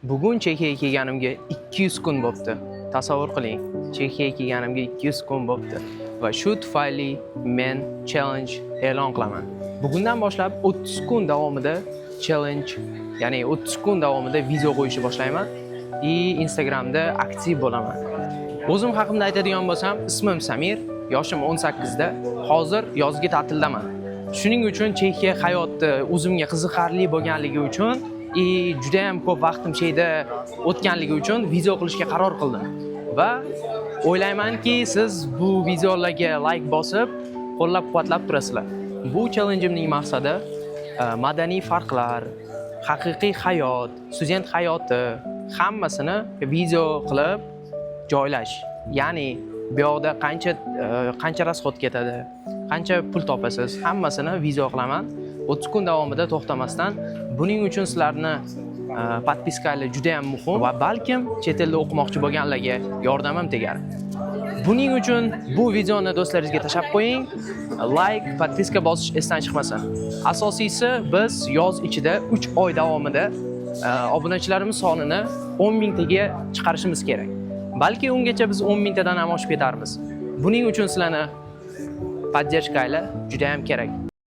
Bugun Chexiyaga kelganimga 200 kun bo'libdi. Tasavvur qiling, Chexiyaga kelganimga 200 kun bo'libdi va shu tufayli men challenge e'lon qilaman. Bugundan boshlab 30 kun davomida challenge, ya'ni 30 kun davomida video qo'yishni boshlayman va Instagramda aktiv bo'laman. O'zim haqimda aytadigan bo'lsam, ismim Samir, yoshim 18 da, hozir yozgi ta'tildaman. Shuning uchun Chexiya hayoti o'zimga qiziqarli bo'lganligi uchun juda ham ko'p vaqtim sheyda o'tganligi uchun video qilishga qaror qildim. Va o'ylaymanki, siz bu videolarga like bosib, qo'llab-quvvatlab turasizlar. Bu challenge'imning maqsadi madaniy farqlar, haqiqiy hayot, student hayoti hammasini video qilib joylash. Ya'ni bu yoqda qancha rasxod ketadi, qancha pul topasiz, hammasini video qilaman. 30 kun davomida to'xtamasdan. Buning uchun sizlarni podpiskalar juda ham muhim va balkim chet elda o'qimoqchi bo'lganlarga yordamim tegar. Buning uchun bu videoni do'stlaringizga tashlab qo'ying. Like, podpiska bosish esdan chiqmasin. Asosiysi biz yoz ichida 3 oy davomida obunachilarimiz sonini 10 mingtaga chiqarishimiz kerak. Balki ungacha biz 10 mingtadan ham oshib ketarmiz. Buning uchun sizlarni poddershkanglar juda ham kerak.